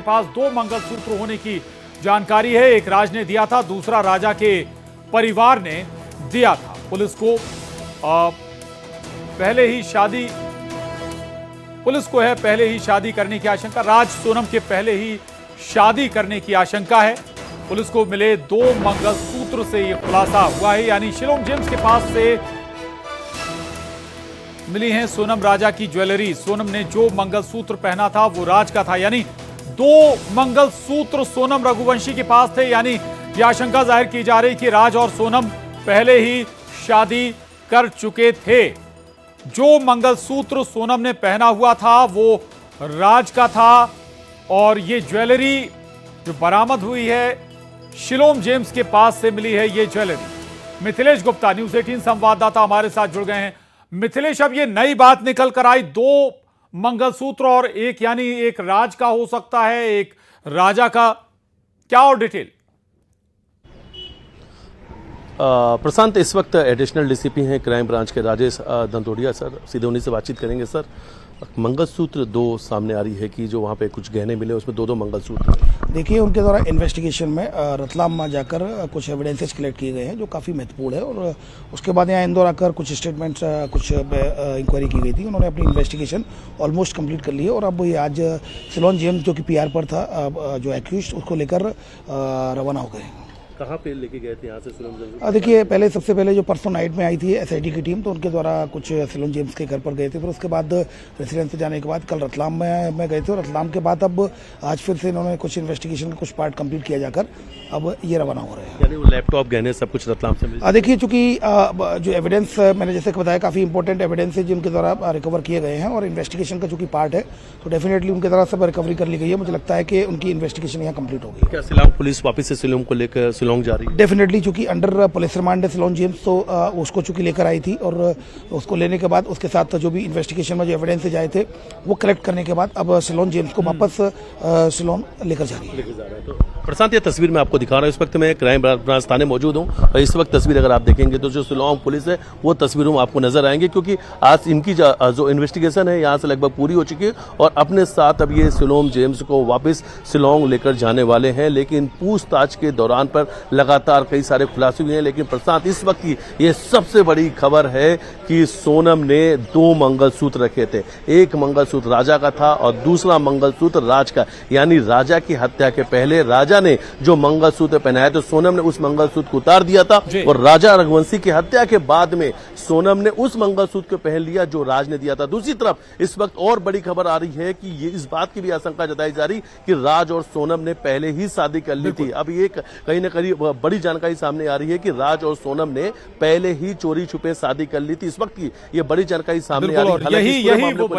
पास 2 मंगलसूत्र होने की जानकारी है। एक राज ने दिया था, दूसरा राजा के परिवार ने दिया था। पुलिस को पहले ही शादी करने की आशंका, राज सोनम के पहले ही शादी करने की आशंका है। पुलिस को मिले 2 मंगलसूत्र से यह खुलासा हुआ है, यानी शिलोंग जेम्स के पास से मिली है सोनम राजा की ज्वेलरी। सोनम ने जो मंगलसूत्र पहना था वो राज का था, यानी 2 मंगलसूत्र सोनम रघुवंशी के पास थे। यानी यह आशंका जाहिर की जा रही कि राज और सोनम पहले ही शादी कर चुके थे। जो मंगलसूत्र सोनम ने पहना हुआ था वो राज का था और ये ज्वेलरी जो बरामद हुई है शिलोंग जेम्स के पास से मिली है। ये ज्वेलरी मिथिलेश गुप्ता न्यूज़ 18 संवाददाता हमारे साथ जुड़ गए हैं। मिथिलेश, अब ये नई बात निकल कर आई, 2 मंगलसूत्र और एक यानी एक राज का हो सकता है, एक राजा का, क्या और डिटेल? प्रशांत, इस वक्त एडिशनल डीसीपी हैं क्राइम ब्रांच के राजेश दंतोड़िया सर, सीधे उन्हीं से बातचीत करेंगे। सर, मंगलसूत्र 2 सामने आ रही है कि जो वहाँ पे कुछ गहने मिले उसमें 2 मंगलसूत्र। देखिए, उनके द्वारा इन्वेस्टिगेशन में रतलाम में जाकर कुछ एविडेंसेस कलेक्ट किए गए हैं जो काफ़ी महत्वपूर्ण है, और उसके बाद यहाँ इंदौर आकर कुछ स्टेटमेंट्स, कुछ इंक्वायरी की गई थी। उन्होंने अपनी इन्वेस्टिगेशन ऑलमोस्ट कंप्लीट कर ली है और अब ये आज शिलोंग जेम्स जो कि पीआर पर था, जो एक्यूज्ड, उसको लेकर रवाना हो गए। कहाँ पे लेके गए थे यहाँ से शिलोंग जेम्स? देखिए, सबसे पहले जो परसों नाइट में आई थी एसआईटी की टीम, तो उनके द्वारा कुछ शिलोंग जेम्स के घर पर गए थे। फिर उसके बाद रेसिडेंस पे जाने के बाद कल रतलाम में गए थे, और रतलाम के बाद अब आज फिर से इन्होंने कुछ इन्वेस्टिगेशन का कुछ पार्ट कंप्लीट किया जाकर अब ये रवाना हो रहे हैं। यानी वो लैपटॉप, गहने सब कुछ रतलाम से मिले? देखिए, चूंकि जो एविडेंस मैंने जैसे बताया, काफ़ी इंपॉर्टेंट एविडेंस है जिनके द्वारा रिकवर किए गए हैं, और इन्वेस्टिगेशन का चूंकि पार्ट है, तो डेफिनेटली उनके द्वारा सब रिकवरी कर ली गई है। मुझे लगता है कि उनकी इन्वेस्टिगेशन यहाँ कंप्लीट हो गई। क्या शिलोंग पुलिस वापस से शिलोंग को लेकर शिलोंग जा रही है? डेफिनेटली, चूंकि अंडर पुलिस रिमांड है शिलोंग जेम्स, तो उसको चूंकि लेकर आई थी, और उसको लेने के बाद उसके साथ जो भी इन्वेस्टिगेशन में जो एविडेंसेज आए थे वो कलेक्ट करने के बाद अब शिलोंग जेम्स को वापस शिलोंग लेकर जा रही है। तो प्रशांत, ये तस्वीर मैं आपको दिखा रहा हूँ, इस वक्त मैं क्राइम ब्रांच थाने मौजूद हूँ, और इस वक्त तस्वीर अगर आप देखेंगे तो जो शिलोंग पुलिस है वो तस्वीरों आपको नजर आएंगे, क्योंकि आज इनकी जो इन्वेस्टिगेशन है यहाँ से लगभग पूरी हो चुकी है, और अपने साथ अब ये शिलोंग जेम्स को वापस शिलोंग लेकर जाने वाले हैं। लेकिन पूछताछ के दौरान पर लगातार कई सारे खुलासे हुए हैं। लेकिन प्रशांत, इस वक्त की ये सबसे बड़ी खबर है कि सोनम ने 2 मंगलसूत्र रखे थे। एक मंगलसूत्र राजा का था और दूसरा मंगलसूत्र राज का, यानी राजा की हत्या के पहले राजा ने जो मंगलसूत्र पहनाया तो सोनम ने उस मंगलसूत्र को उतार दिया था, और राजा रघुवंशी की हत्या के बाद में सोनम ने उस मंगलसूत्र को पहन लिया जो राज ने दिया था। दूसरी तरफ इस वक्त और बड़ी खबर आ रही है कि ये इस बात की भी आशंका जताई जा रही कि राज और सोनम ने पहले ही शादी कर ली थी। अब ये कहीं न कहीं बड़ी जानकारी सामने आ रही है कि राज और सोनम ने पहले ही चोरी छुपे शादी कर ली थी। इस वक्त की ये बड़ी जानकारी सामने आ रही है।